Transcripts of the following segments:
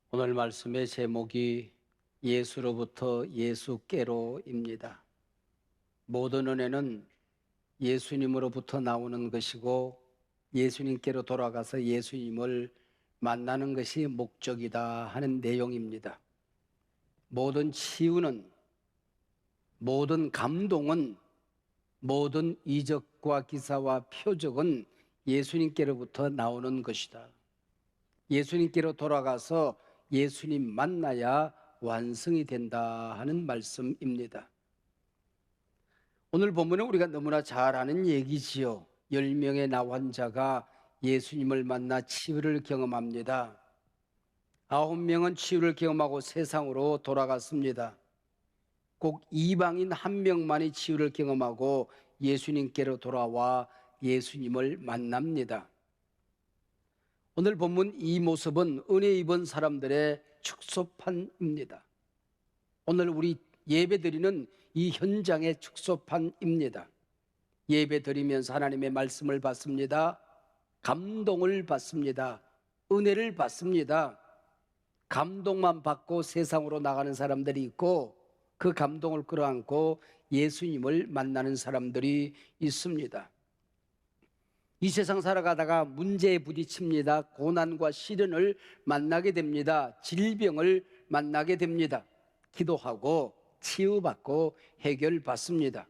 오늘 말씀의 제목이 예수로부터 예수께로입니다. 모든 은혜는 예수님으로부터 나오는 것이고 예수님께로 돌아가서 예수님을 만나는 것이 목적이다 하는 내용입니다. 모든 치유는, 모든 감동은, 모든 이적과 기사와 표적은 예수님께로부터 나오는 것이다. 예수님께로 돌아가서 예수님 만나야 완성이 된다 하는 말씀입니다. 오늘 본문은 우리가 너무나 잘 아는 얘기지요. 10명의 나 환자가 예수님을 만나 치유를 경험합니다. 9명은 치유를 경험하고 세상으로 돌아갔습니다. 꼭 이방인 1명만이 치유를 경험하고 예수님께로 돌아와 예수님을 만납니다. 오늘 본문 이 모습은 은혜 입은 사람들의 축소판입니다. 오늘 우리 예배드리는 이 현장의 축소판입니다. 예배드리면서 하나님의 말씀을 받습니다. 감동을 받습니다. 은혜를 받습니다. 감동만 받고 세상으로 나가는 사람들이 있고 그 감동을 끌어안고 예수님을 만나는 사람들이 있습니다. 이 세상 살아가다가 문제에 부딪힙니다. 고난과 시련을 만나게 됩니다. 질병을 만나게 됩니다. 기도하고 치유받고 해결받습니다.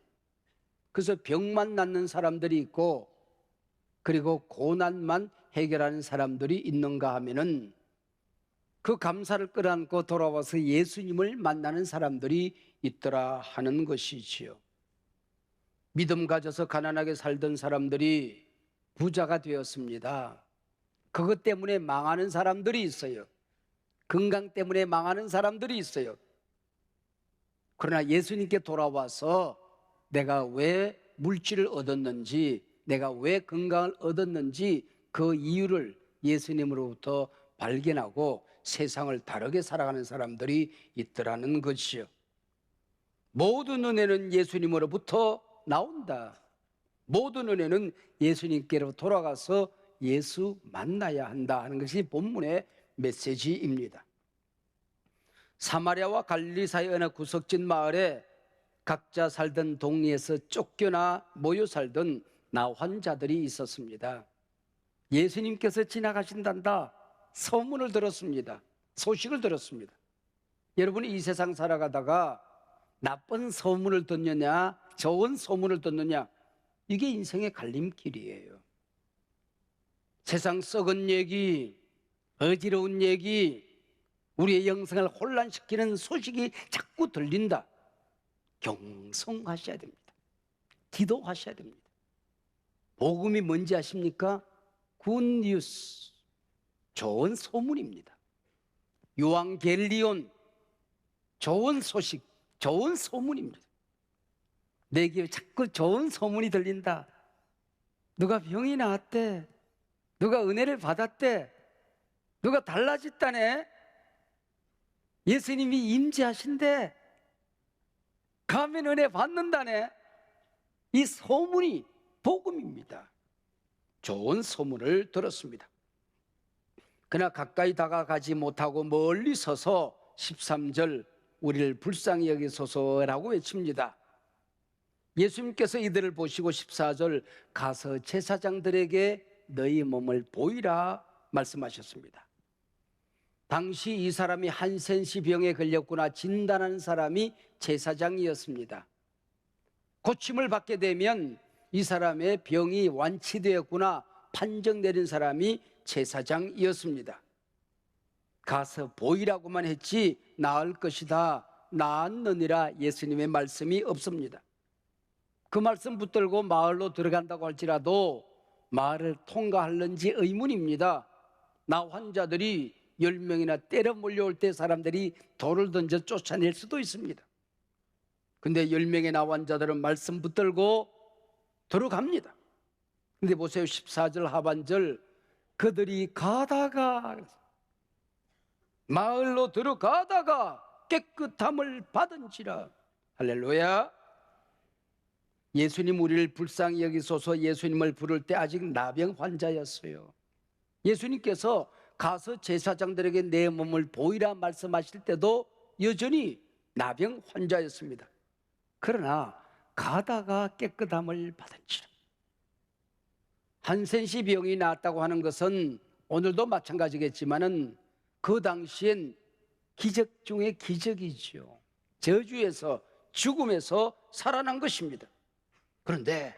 그래서 병만 낫는 사람들이 있고 그리고 고난만 해결하는 사람들이 있는가 하면은 그 감사를 끌어안고 돌아와서 예수님을 만나는 사람들이 있더라 하는 것이지요. 믿음 가져서 가난하게 살던 사람들이 부자가 되었습니다. 그것 때문에 망하는 사람들이 있어요. 건강 때문에 망하는 사람들이 있어요. 그러나 예수님께 돌아와서 내가 왜 물질을 얻었는지, 내가 왜 건강을 얻었는지 그 이유를 예수님으로부터 발견하고 세상을 다르게 살아가는 사람들이 있더라는 것이요. 모든 은혜는 예수님으로부터 나온다. 모든 은혜는 예수님께로 돌아가서 예수 만나야 한다 하는 것이 본문의 메시지입니다. 사마리아와 갈릴리 사이 어느 구석진 마을에 각자 살던 동리에서 쫓겨나 모여 살던 나 환자들이 있었습니다. 예수님께서 지나가신단다 소문을 들었습니다. 소식을 들었습니다. 여러분이 이 세상 살아가다가 나쁜 소문을 듣느냐 좋은 소문을 듣느냐, 이게 인생의 갈림길이에요. 세상 썩은 얘기, 어지러운 얘기, 우리의 영성을 혼란시키는 소식이 자꾸 들린다. 경성하셔야 됩니다. 기도하셔야 됩니다. 복음이 뭔지 아십니까? 굿뉴스, 좋은 소문입니다. 요한겔리온, 좋은 소식, 좋은 소문입니다. 내게 자꾸 좋은 소문이 들린다. 누가 병이 나았대. 누가 은혜를 받았대. 누가 달라졌다네. 예수님이 임재하신대. 가면 은혜 받는다네. 이 소문이 복음입니다. 좋은 소문을 들었습니다. 그러나 가까이 다가가지 못하고 멀리 서서 13절 우리를 불쌍히 여기소서라고 외칩니다. 예수님께서 이들을 보시고 14절 가서 제사장들에게 너희 몸을 보이라 말씀하셨습니다. 당시 이 사람이 한센시 병에 걸렸구나 진단하는 사람이 제사장이었습니다. 고침을 받게 되면 이 사람의 병이 완치되었구나 판정 내린 사람이 제사장이었습니다. 가서 보이라고만 했지 나을 것이다 나았느니라 예수님의 말씀이 없습니다. 그 말씀 붙들고 마을로 들어간다고 할지라도 마을을 통과할는지 의문입니다. 나 환자들이 10명이나 때려 몰려올 때 사람들이 돌을 던져 쫓아낼 수도 있습니다. 근데 10명의 나 환자들은 말씀 붙들고 들어갑니다. 근데 보세요, 14절 하반절 그들이 가다가 마을로 들어가다가 깨끗함을 받은지라. 할렐루야. 예수님 우리를 불쌍히 여기소서 예수님을 부를 때 아직 나병 환자였어요. 예수님께서 가서 제사장들에게 내 몸을 보이라 말씀하실 때도 여전히 나병 환자였습니다. 그러나 가다가 깨끗함을 받은지라. 한센시 병이 나았다고 하는 것은 오늘도 마찬가지겠지만은 그 당시엔 기적 중에 기적이죠. 저주에서, 죽음에서 살아난 것입니다. 그런데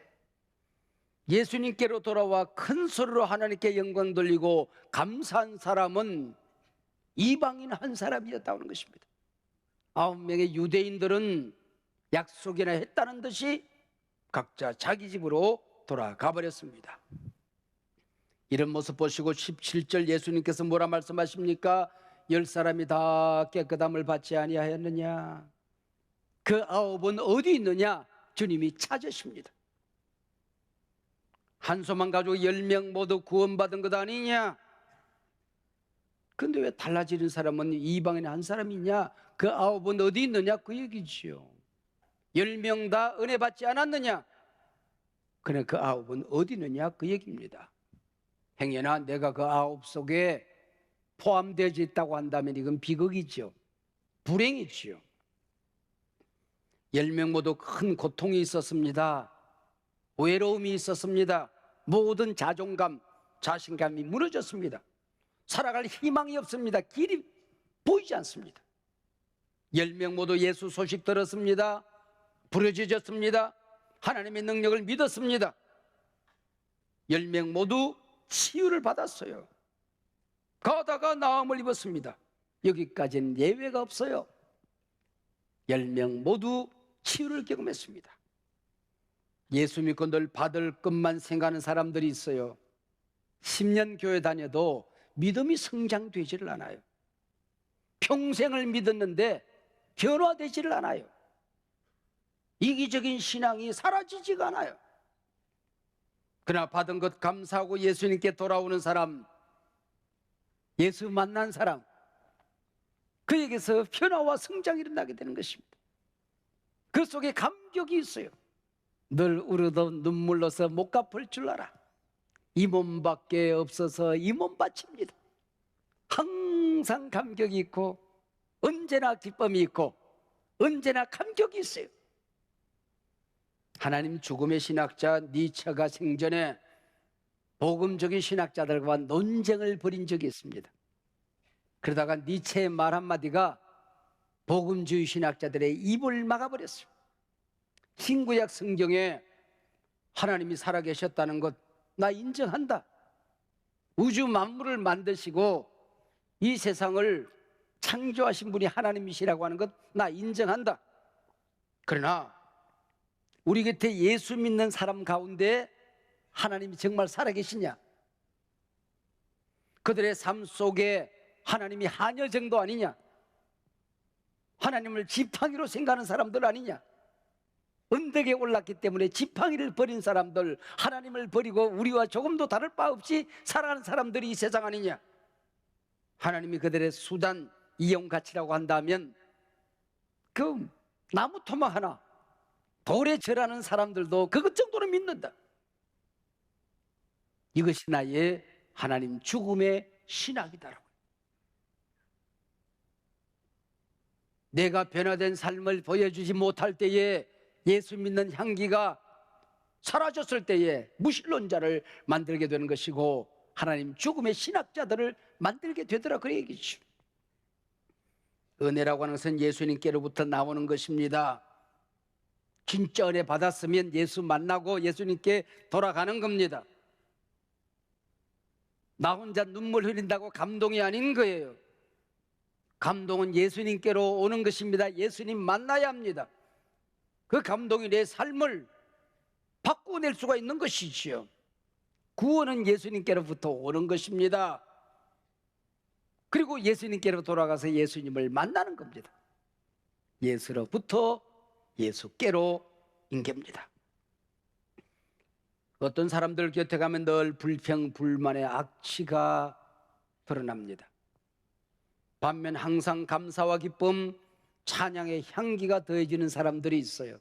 예수님께로 돌아와 큰 소리로 하나님께 영광 돌리고 감사한 사람은 이방인 한 사람이었다는 것입니다. 9명의 유대인들은 약속이나 했다는 듯이 각자 자기 집으로 돌아가 버렸습니다. 이런 모습 보시고 17절 예수님께서 뭐라 말씀하십니까? 10사람이 다 깨끗함을 받지 아니하였느냐? 그 9은 어디 있느냐? 주님이 찾으십니다. 한소만 가지고 10명 모두 구원받은 것 아니냐? 근데 왜 달라지는 사람은 이방인 한 사람이냐? 그 9은 어디 있느냐? 그 얘기지요. 10명 다 은혜 받지 않았느냐? 그래, 그 9은 어디 있느냐? 그 얘기입니다. 행여나 내가 그 9 속에 포함되어 있다고 한다면 이건 비극이죠. 불행이지요. 10명 모두 큰 고통이 있었습니다. 외로움이 있었습니다. 모든 자존감, 자신감이 무너졌습니다. 살아갈 희망이 없습니다. 길이 보이지 않습니다. 10명 모두 예수 소식 들었습니다. 부르짖었습니다. 하나님의 능력을 믿었습니다. 10명 모두 치유를 받았어요. 가다가 나음을 입었습니다. 여기까지는 예외가 없어요. 10명 모두 치유를 경험했습니다. 예수 믿고 늘 받을 것만 생각하는 사람들이 있어요. 10년 교회 다녀도 믿음이 성장되지를 않아요. 평생을 믿었는데 변화되지를 않아요. 이기적인 신앙이 사라지지가 않아요. 그러나 받은 것 감사하고 예수님께 돌아오는 사람, 예수 만난 사람, 그에게서 변화와 성장이 일어나게 되는 것입니다. 그 속에 감격이 있어요. 늘 울어도 눈물로서 못 갚을 줄 알아. 이 몸밖에 없어서 이 몸 바칩니다. 항상 감격이 있고 언제나 기쁨이 있고 언제나 감격이 있어요. 하나님 죽음의 신학자 니체가 생전에 복음적인 신학자들과 논쟁을 벌인 적이 있습니다. 그러다가 니체의 말 한마디가 복음주의 신학자들의 입을 막아버렸어요. 신구약 성경에 하나님이 살아계셨다는 것 나 인정한다. 우주 만물을 만드시고 이 세상을 창조하신 분이 하나님이시라고 하는 것 나 인정한다. 그러나 우리 곁에 예수 믿는 사람 가운데 하나님이 정말 살아계시냐? 그들의 삶 속에 하나님이 하녀 정도 아니냐? 하나님을 지팡이로 생각하는 사람들 아니냐? 언덕에 올랐기 때문에 지팡이를 버린 사람들, 하나님을 버리고 우리와 조금도 다를 바 없이 살아가는 사람들이 이 세상 아니냐? 하나님이 그들의 수단, 이용 가치라고 한다면 그 나무 토막 하나, 돌에 절하는 사람들도 그것 정도는 믿는다. 이것이 나의 하나님 죽음의 신학이다라고. 내가 변화된 삶을 보여주지 못할 때에 예수 믿는 향기가 사라졌을 때에 무신론자를 만들게 되는 것이고 하나님 죽음의 신학자들을 만들게 되더라 그 얘기죠. 은혜라고 하는 것은 예수님께로부터 나오는 것입니다. 진짜 은혜 받았으면 예수 만나고 예수님께 돌아가는 겁니다. 나 혼자 눈물 흘린다고 감동이 아닌 거예요. 감동은 예수님께로 오는 것입니다. 예수님 만나야 합니다. 그 감동이 내 삶을 바꾸어낼 수가 있는 것이지요. 구원은 예수님께로부터 오는 것입니다. 그리고 예수님께로 돌아가서 예수님을 만나는 겁니다. 예수로부터 예수께로 인계입니다. 어떤 사람들 곁에 가면 늘 불평, 불만의 악취가 드러납니다. 반면 항상 감사와 기쁨, 찬양의 향기가 더해지는 사람들이 있어요.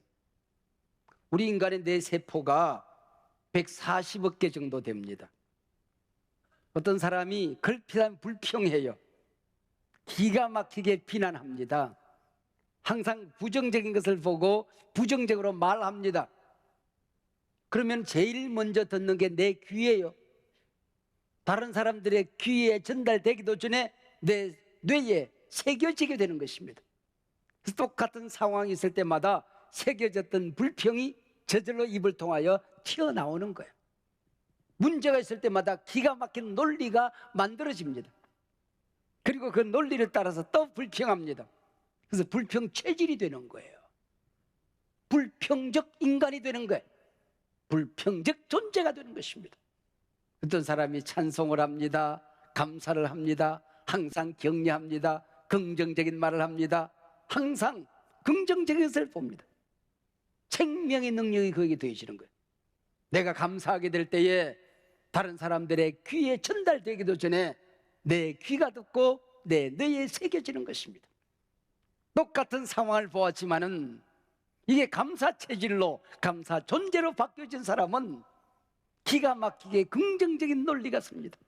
우리 인간의 뇌세포가 140억 개 정도 됩니다. 어떤 사람이 걸핏하면 불평해요. 기가 막히게 비난합니다. 항상 부정적인 것을 보고 부정적으로 말합니다. 그러면 제일 먼저 듣는 게 내 귀예요. 다른 사람들의 귀에 전달되기도 전에 내 뇌에 새겨지게 되는 것입니다. 그래서 똑같은 상황이 있을 때마다 새겨졌던 불평이 저절로 입을 통하여 튀어나오는 거예요. 문제가 있을 때마다 기가 막힌 논리가 만들어집니다. 그리고 그 논리를 따라서 또 불평합니다. 그래서 불평 체질이 되는 거예요. 불평적 인간이 되는 거예요. 불평적 존재가 되는 것입니다. 어떤 사람이 찬송을 합니다. 감사를 합니다. 항상 격려합니다. 긍정적인 말을 합니다. 항상 긍정적인 것을 봅니다. 생명의 능력이 거기에 더해지는 거예요. 내가 감사하게 될 때에 다른 사람들의 귀에 전달되기도 전에 내 귀가 듣고 내 뇌에 새겨지는 것입니다. 똑같은 상황을 보았지만은 이게 감사 체질로, 감사 존재로 바뀌어진 사람은 기가 막히게 긍정적인 논리가 섭니다.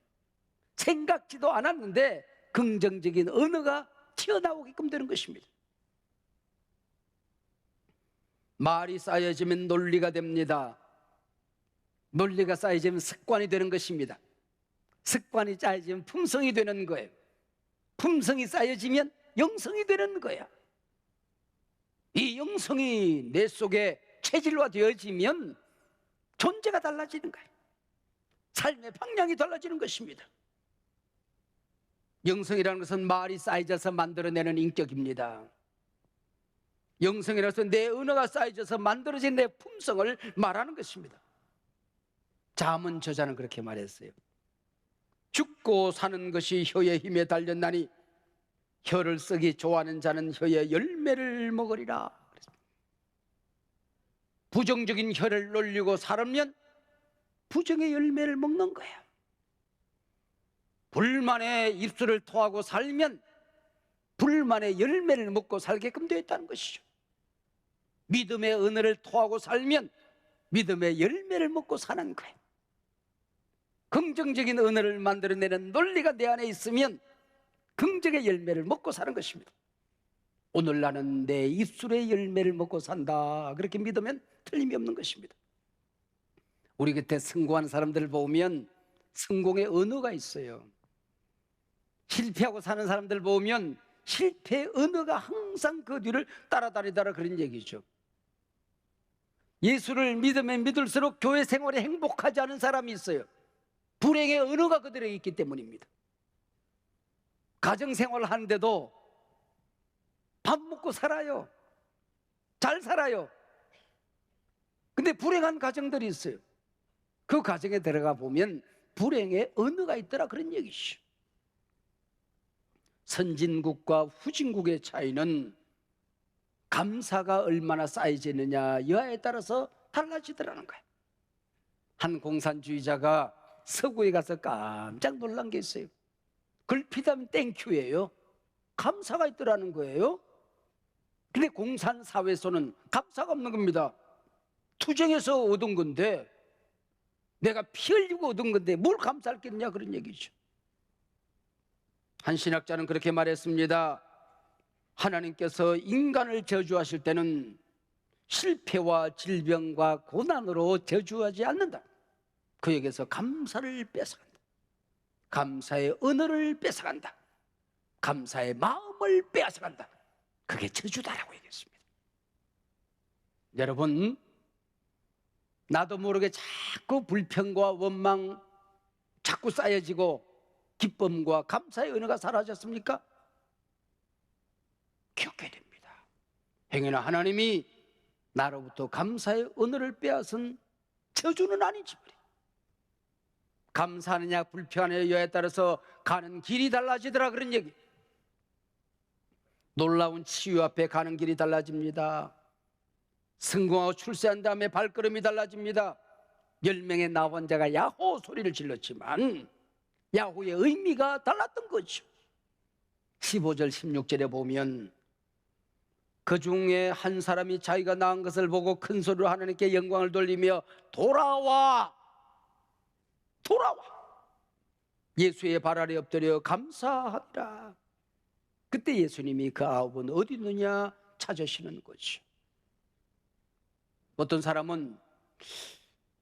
생각지도 않았는데 긍정적인 언어가 튀어나오게끔 되는 것입니다. 말이 쌓여지면 논리가 됩니다. 논리가 쌓여지면 습관이 되는 것입니다. 습관이 쌓여지면 품성이 되는 거예요. 품성이 쌓여지면 영성이 되는 거야. 이 영성이 내 속에 체질화되어지면 존재가 달라지는 거예요. 삶의 방향이 달라지는 것입니다. 영성이라는 것은 말이 쌓여져서 만들어내는 인격입니다. 영성이라서 내 언어가 쌓여져서 만들어진 내 품성을 말하는 것입니다. 잠언 저자는 그렇게 말했어요. 죽고 사는 것이 혀의 힘에 달렸나니 혀를 쓰기 좋아하는 자는 혀의 열매를 먹으리라. 부정적인 혀를 놀리고 살면 부정의 열매를 먹는 거야. 불만의 입술을 토하고 살면 불만의 열매를 먹고 살게끔 되어 있다는 것이죠. 믿음의 언어를 토하고 살면 믿음의 열매를 먹고 사는 거예요. 긍정적인 언어를 만들어내는 논리가 내 안에 있으면 긍정의 열매를 먹고 사는 것입니다. 오늘 나는 내 입술의 열매를 먹고 산다, 그렇게 믿으면 틀림이 없는 것입니다. 우리 곁에 성공하는 사람들을 보면 성공의 언어가 있어요. 실패하고 사는 사람들 보면 실패의 언어가 항상 그 뒤를 따라다니더라, 그런 얘기죠. 예수를 믿으면 믿을수록 교회 생활에 행복하지 않은 사람이 있어요. 불행의 언어가 그들에게 있기 때문입니다. 가정생활을 하는데도 밥 먹고 살아요. 잘 살아요. 근데 불행한 가정들이 있어요. 그 가정에 들어가 보면 불행의 언어가 있더라, 그런 얘기죠. 선진국과 후진국의 차이는 감사가 얼마나 쌓여지느냐 여하에 따라서 달라지더라는 거예요. 한 공산주의자가 서구에 가서 깜짝 놀란 게 있어요. 걸핏하면 땡큐예요. 감사가 있더라는 거예요. 근데 공산사회에서는 감사가 없는 겁니다. 투쟁해서 얻은 건데, 내가 피 흘리고 얻은 건데 뭘 감사할겠냐, 그런 얘기죠. 한 신학자는 그렇게 말했습니다. 하나님께서 인간을 저주하실 때는 실패와 질병과 고난으로 저주하지 않는다. 그에게서 감사를 뺏어간다. 감사의 언어를 뺏어간다. 감사의 마음을 빼앗아간다. 그게 저주다라고 얘기했습니다. 여러분, 나도 모르게 자꾸 불평과 원망 자꾸 쌓여지고 기쁨과 감사의 언어가 사라졌습니까? 기억해야 됩니다. 행여나 하나님이 나로부터 감사의 언어를 빼앗은 저주는 아닌지 말이에요. 감사하느냐 불평하느냐에 따라서 가는 길이 달라지더라, 그런 얘기. 놀라운 치유 앞에 가는 길이 달라집니다. 성공하고 출세한 다음에 발걸음이 달라집니다. 10명의 나환자가 야호 소리를 질렀지만 야호의 의미가 달랐던 거죠. 15절 16절에 보면 그 중에 한 사람이 자기가 낳은 것을 보고 큰 소리로 하나님께 영광을 돌리며 돌아와 예수의 발 아래 엎드려 감사하리라. 그때 예수님이 그 아홉은 어디 있느냐 찾으시는 거죠. 어떤 사람은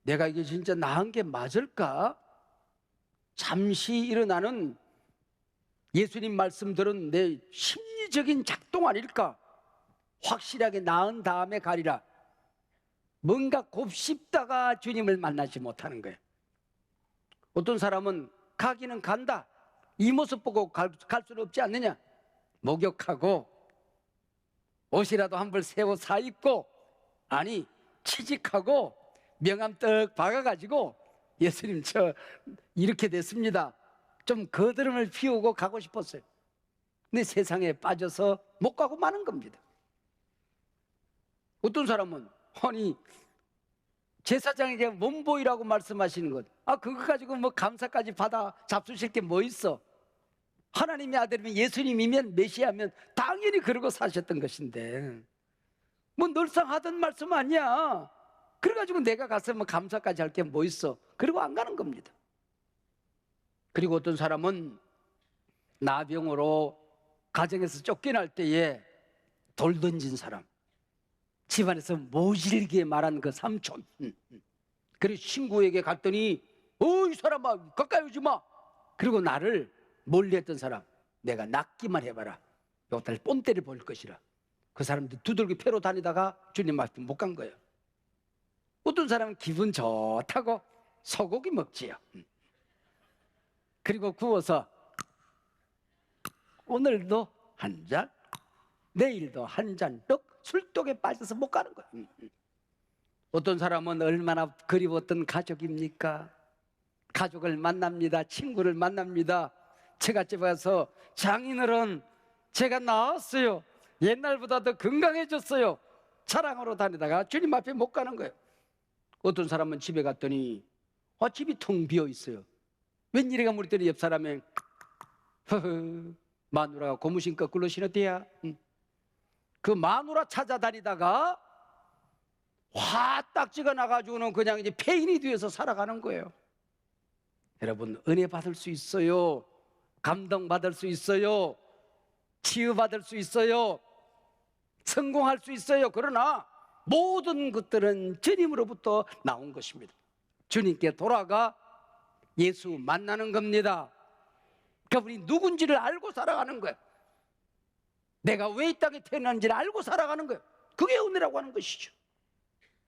내가 이게 진짜 나은 게 맞을까? 잠시 일어나는 예수님 말씀들은 내 심리적인 작동 아닐까? 확실하게 나은 다음에 가리라. 뭔가 곱씹다가 주님을 만나지 못하는 거예요. 어떤 사람은 가기는 간다. 이 모습 보고 갈 수는 없지 않느냐? 목욕하고 옷이라도 한 벌 새 옷 사 입고, 아니 취직하고 명함 떡 박아가지고 예수님 저 이렇게 됐습니다. 좀 거드름을 피우고 가고 싶었어요. 근데 세상에 빠져서 못 가고 마는 겁니다. 어떤 사람은 아니 제사장에게 몸보이라고 말씀하시는 것, 그거 가지고 뭐 감사까지 받아 잡수실 게 뭐 있어? 하나님의 아들이면 예수님이면 메시아면 당연히 그러고 사셨던 것인데 뭐 늘상 하던 말씀 아니야. 그래가지고 내가 가서 뭐 감사까지 할 게 뭐 있어? 그리고 안 가는 겁니다. 그리고 어떤 사람은 나병으로 가정에서 쫓겨날 때에 돌 던진 사람, 집안에서 모질게 말한 그 삼촌, 그리고 친구에게 갔더니 이 사람아 가까이 오지 마. 그리고 나를 멀리했던 사람, 내가 낫기만 해봐라, 요달 뽐때를 볼 것이라. 그 사람들 두들겨 패로 다니다가 주님 앞에 못 간 거예요. 어떤 사람은 기분 좋다고 소고기 먹지요. 그리고 구워서 오늘도 한 잔, 내일도 한 잔, 술독에 빠져서 못 가는 거예요. 어떤 사람은 얼마나 그리웠던 가족입니까? 가족을 만납니다. 친구를 만납니다. 제갓집에 가서 장인어른 제가 나았어요. 옛날보다 더 건강해졌어요. 자랑으로 다니다가 주님 앞에 못 가는 거예요. 어떤 사람은 집에 갔더니 집이 텅 비어 있어요. 웬일이가 물더니 옆 사람에 마누라가 고무신 거꾸로 신었대야. 그 마누라 찾아다니다가 화 딱지가 나가지고는 그냥 이제 폐인이 되어서 살아가는 거예요. 여러분, 은혜 받을 수 있어요. 감동 받을 수 있어요. 치유받을 수 있어요. 성공할 수 있어요. 그러나 모든 것들은 주님으로부터 나온 것입니다. 주님께 돌아가 예수 만나는 겁니다. 그분이 누군지를 알고 살아가는 거예요. 내가 왜 이 땅에 태어났는지를 알고 살아가는 거예요. 그게 은혜라고 하는 것이죠.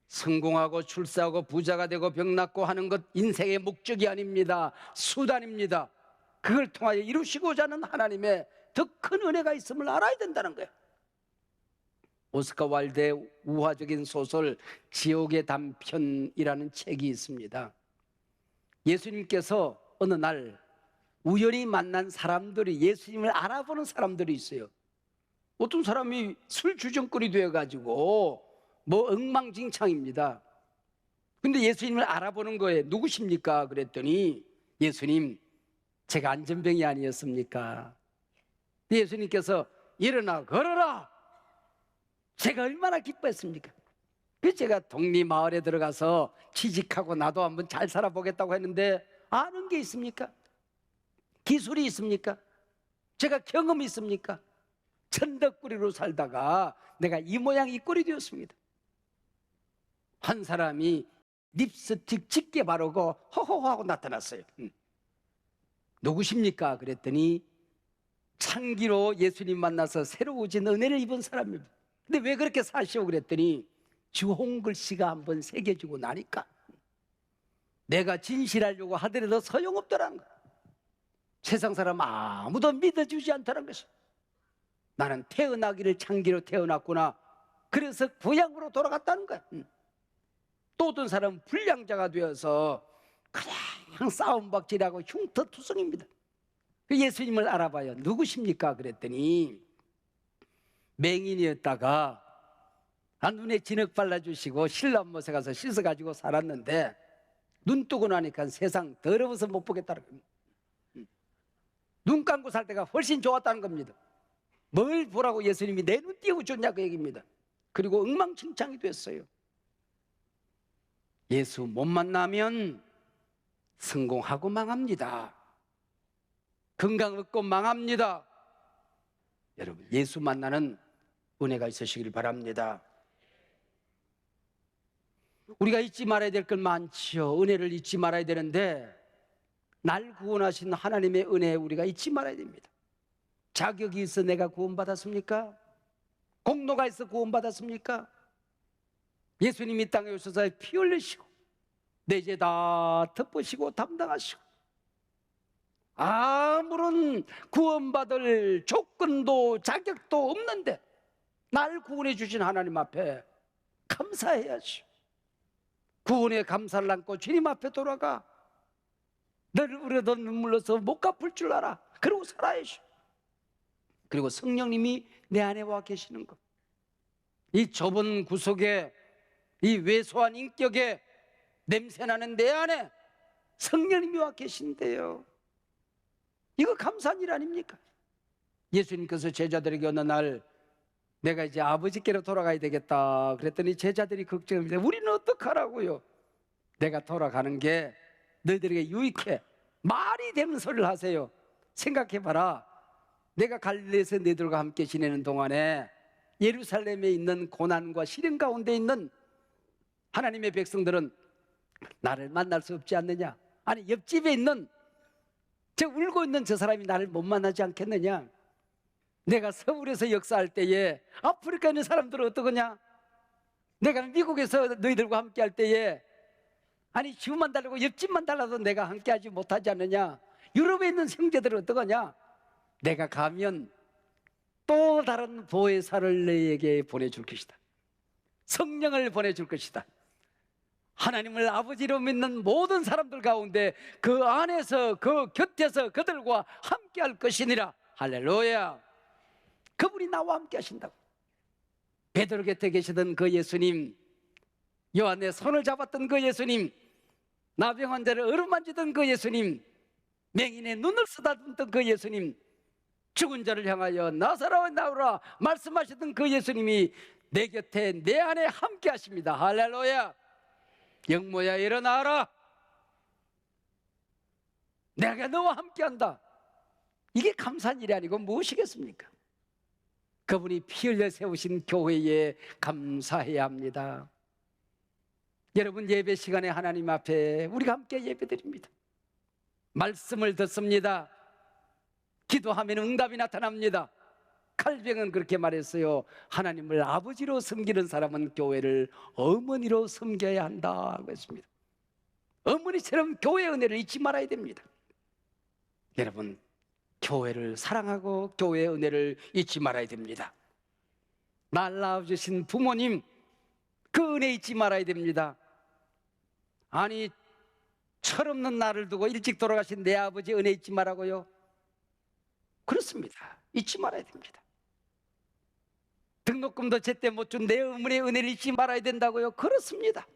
성공하고 출세하고 부자가 되고 병 낫고 하는 것 인생의 목적이 아닙니다. 수단입니다. 그걸 통하여 이루시고자 하는 하나님의 더 큰 은혜가 있음을 알아야 된다는 거예요. 오스카 와일드의 우화적인 소설 지옥의 단편이라는 책이 있습니다. 예수님께서 어느 날 우연히 만난 사람들이, 예수님을 알아보는 사람들이 있어요. 어떤 사람이 술 주정꾼이 되어가지고 뭐 엉망진창입니다. 근데 예수님을 알아보는 거예요. 누구십니까? 그랬더니 예수님, 제가 안전병이 아니었습니까? 예수님께서 일어나 걸어라. 제가 얼마나 기뻐했습니까? 그래서 제가 동리 마을에 들어가서 취직하고 나도 한번 잘 살아보겠다고 했는데 아는 게 있습니까? 기술이 있습니까? 제가 경험이 있습니까? 천덕꾸리로 살다가 내가 이 모양 이 꼴이 되었습니다. 한 사람이 립스틱 짙게 바르고 허허하고 나타났어요. 누구십니까? 그랬더니 창기로 예수님 만나서 새로워진 은혜를 입은 사람입니다. 근데 왜 그렇게 사시오? 그랬더니 주홍글 씨가 한번 새겨지고 나니까 내가 진실하려고 하더라도 소용없더라는 거야. 세상 사람 아무도 믿어주지 않다는 것이. 나는 태어나기를 창기로 태어났구나. 그래서 고향으로 돌아갔다는 거야. 또 어떤 사람은 불량자가 되어서 그냥 싸움박질하고 흉터투성입니다. 예수님을 알아봐요. 누구십니까? 그랬더니 맹인이었다가 눈에 진흙 발라주시고 신람못에 가서 씻어가지고 살았는데 눈 뜨고 나니까 세상 더러워서 못 보겠다는 겁니다. 눈 감고 살 때가 훨씬 좋았다는 겁니다. 뭘 보라고 예수님이 내 눈 띄우고 줬냐 그 얘기입니다. 그리고 엉망진창이 됐어요. 예수 못 만나면 성공하고 망합니다. 건강 없고 망합니다. 여러분, 예수 만나는 은혜가 있으시길 바랍니다. 우리가 잊지 말아야 될 건 많지요. 은혜를 잊지 말아야 되는데, 날 구원하신 하나님의 은혜 우리가 잊지 말아야 됩니다. 자격이 있어 내가 구원받았습니까? 공로가 있어 구원받았습니까? 예수님이 땅에 오셔서 피 흘리시고 내 죄 다 덮으시고 담당하시고 아무런 구원받을 조건도 자격도 없는데 날 구원해 주신 하나님 앞에 감사해야지. 구원에 감사를 안고 주님 앞에 돌아가. 너를 우려던 눈물로서 못 갚을 줄 알아. 그러고 살아야지. 그리고 성령님이 내 안에 와 계시는 것. 이 좁은 구속에, 이 왜소한 인격에, 냄새나는 내 안에 성령님이 와 계신데요. 이거 감사한 일 아닙니까? 예수님께서 제자들에게 어느 날 내가 이제 아버지께로 돌아가야 되겠다 그랬더니 제자들이 걱정합니다. 우리는 어떡하라고요? 내가 돌아가는 게 너희들에게 유익해. 말이 되는 소리를 하세요. 생각해봐라. 내가 갈릴리에서 너희들과 함께 지내는 동안에 예루살렘에 있는 고난과 시련 가운데 있는 하나님의 백성들은 나를 만날 수 없지 않느냐? 아니, 옆집에 있는 저 울고 있는 저 사람이 나를 못 만나지 않겠느냐? 내가 서울에서 역사할 때에 아프리카에 있는 사람들은 어떠느냐? 내가 미국에서 너희들과 함께 할 때에 아니 집만 달라고 옆집만 달라도 내가 함께하지 못하지 않느냐? 유럽에 있는 형제들은 어떠느냐? 내가 가면 또 다른 보혜사를 너희에게 보내줄 것이다. 성령을 보내줄 것이다. 하나님을 아버지로 믿는 모든 사람들 가운데 그 안에서 그 곁에서 그들과 함께할 것이니라. 할렐루야. 그분이 나와 함께 하신다고. 베드로 곁에 계시던 그 예수님, 요한의 손을 잡았던 그 예수님, 나병 환자를 어루만지던 그 예수님, 맹인의 눈을 쓰다듬던 그 예수님, 죽은 자를 향하여 나사로와 나오라 말씀하시던 그 예수님이 내 곁에 내 안에 함께 하십니다. 할렐루야. 영모야 일어나라. 내가 너와 함께 한다. 이게 감사한 일이 아니고 무엇이겠습니까? 그분이 피 흘려 세우신 교회에 감사해야 합니다. 여러분, 예배 시간에 하나님 앞에 우리가 함께 예배드립니다. 말씀을 듣습니다. 기도하면 응답이 나타납니다. 칼뱅은 그렇게 말했어요. 하나님을 아버지로 섬기는 사람은 교회를 어머니로 섬겨야 한다고 했습니다. 어머니처럼 교회의 은혜를 잊지 말아야 됩니다. 여러분, 교회를 사랑하고 교회의 은혜를 잊지 말아야 됩니다. 날 낳아주신 부모님, 그 은혜 잊지 말아야 됩니다. 아니, 철없는 나를 두고 일찍 돌아가신 내 아버지 은혜 잊지 말라고요? 그렇습니다. 잊지 말아야 됩니다. 등록금도 제때 못 준 내 어머니의 은혜를 잊지 말아야 된다고요? 그렇습니다.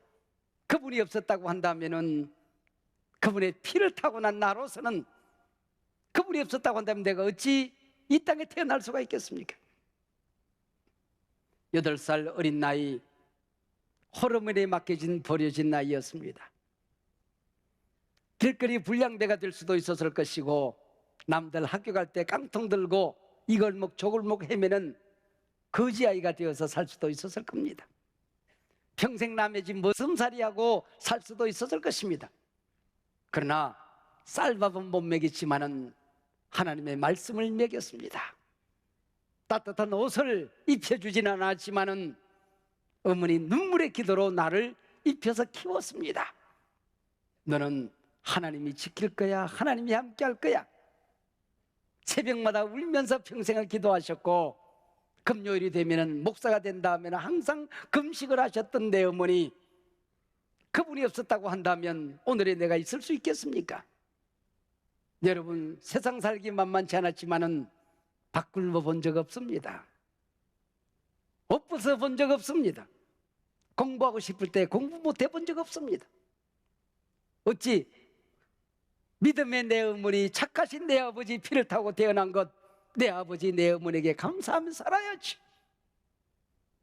그분이 없었다고 한다면은, 그분의 피를 타고 난 나로서는, 그분이 없었다고 한다면 내가 어찌 이 땅에 태어날 수가 있겠습니까? 8살 어린 나이, 호르몬에 맡겨진 버려진 나이였습니다. 길거리 불량배가 될 수도 있었을 것이고, 남들 학교 갈 때 깡통 들고 이 골목 저 골목 헤매는 거지아이가 되어서 살 수도 있었을 겁니다. 평생 남의 집 머슴살이하고 살 수도 있었을 것입니다. 그러나 쌀밥은 못 먹였지만은 하나님의 말씀을 먹였습니다. 따뜻한 옷을 입혀주지는 않았지만은 어머니 눈물의 기도로 나를 입혀서 키웠습니다. 너는 하나님이 지킬 거야. 하나님이 함께 할 거야. 새벽마다 울면서 평생을 기도하셨고, 금요일이 되면은 목사가 된 다음에는 항상 금식을 하셨던 내 어머니, 그분이 없었다고 한다면 오늘의 내가 있을 수 있겠습니까? 여러분, 세상 살기 만만치 않았지만은 밥 굶어 본 적 없습니다. 옷 벗어 본 적 없습니다. 공부하고 싶을 때 공부 못 해본 적 없습니다. 어찌 믿음의 내 어머니, 착하신 내 아버지 피를 타고 태어난 것, 내 아버지 내 어머니에게 감사하며 살아야지.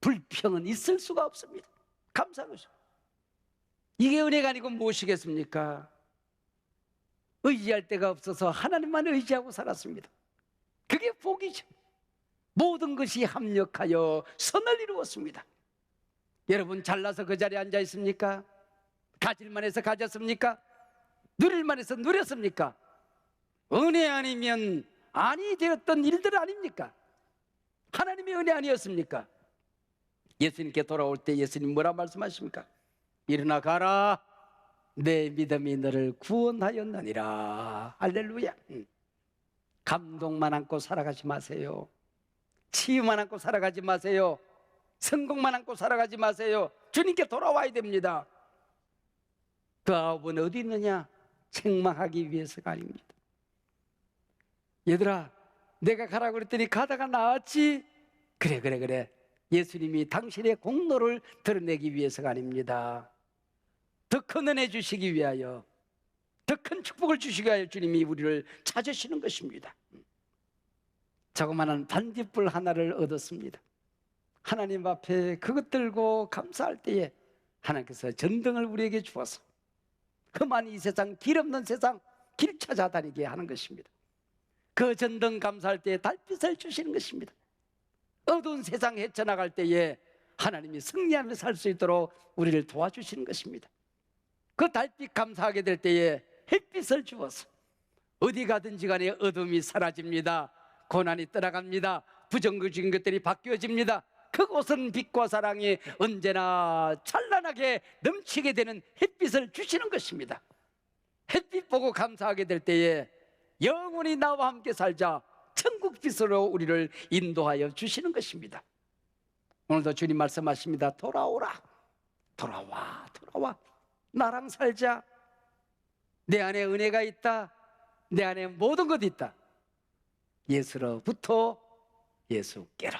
불평은 있을 수가 없습니다. 감사하죠. 이게 은혜가 아니고 무엇이겠습니까? 의지할 데가 없어서 하나님만 의지하고 살았습니다. 그게 복이죠. 모든 것이 합력하여 선을 이루었습니다. 여러분 잘나서 그 자리에 앉아 있습니까? 가질만 해서 가졌습니까? 누릴만 해서 누렸습니까? 은혜 아니면 아니 되었던 일들 아닙니까? 하나님의 은혜 아니었습니까? 예수님께 돌아올 때 예수님 뭐라 말씀하십니까? 일어나 가라, 내 믿음이 너를 구원하였느니라. 할렐루야. 감동만 안고 살아가지 마세요. 치유만 안고 살아가지 마세요. 성공만 안고 살아가지 마세요. 주님께 돌아와야 됩니다. 그 아홉은 어디 있느냐? 책망하기 위해서가 아닙니다. 얘들아, 내가 가라고 그랬더니 가다가 나왔지? 그래. 예수님이 당신의 공로를 드러내기 위해서가 아닙니다. 더 큰 은혜 주시기 위하여, 더 큰 축복을 주시기 위하여 주님이 우리를 찾으시는 것입니다. 자그마한 반딧불 하나를 얻었습니다. 하나님 앞에 그것 들고 감사할 때에 하나님께서 전등을 우리에게 주어서 험한 이 세상, 길 없는 세상 길 찾아 다니게 하는 것입니다. 그 전등 감사할 때에 달빛을 주시는 것입니다. 어두운 세상 헤쳐나갈 때에 하나님이 승리하며 살 수 있도록 우리를 도와주시는 것입니다. 그 달빛 감사하게 될 때에 햇빛을 주어서 어디 가든지 간에 어둠이 사라집니다. 고난이 떠나갑니다. 부정적인 것들이 바뀌어집니다. 그곳은 빛과 사랑이 언제나 찬란하게 넘치게 되는 햇빛을 주시는 것입니다. 햇빛 보고 감사하게 될 때에 영원히 나와 함께 살자 천국 빛으로 우리를 인도하여 주시는 것입니다. 오늘도 주님 말씀하십니다. 돌아오라, 돌아와 나랑 살자. 내 안에 은혜가 있다. 내 안에 모든 것이 있다. 예수로부터 예수께로.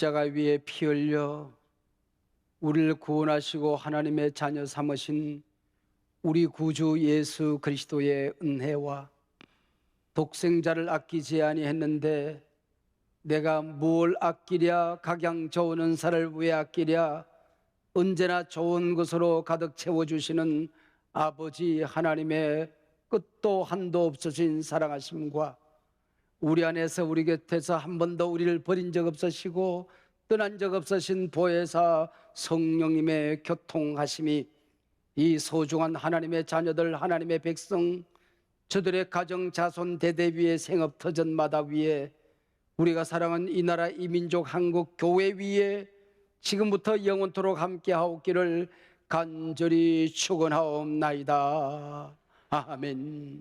십자가 위에 피 흘려 우리를 구원하시고 하나님의 자녀 삼으신 우리 구주 예수 그리스도의 은혜와 독생자를 아끼지 아니했는데 내가 무엇을 아끼랴 각양 좋은 은사를 왜 아끼랴 언제나 좋은 것으로 가득 채워주시는 아버지 하나님의 끝도 한도 없으신 사랑하심과 우리 안에서 우리 곁에서 한 번도 우리를 버린 적 없으시고 떠난 적 없으신 보혜사 성령님의 교통하심이 이 소중한 하나님의 자녀들 하나님의 백성 저들의 가정 자손 대대 위에 생업 터전마다 위에 우리가 사랑하는 이 나라 이 민족 한국 교회 위에 지금부터 영원토록 함께하옵기를 간절히 축원하옵나이다. 아멘.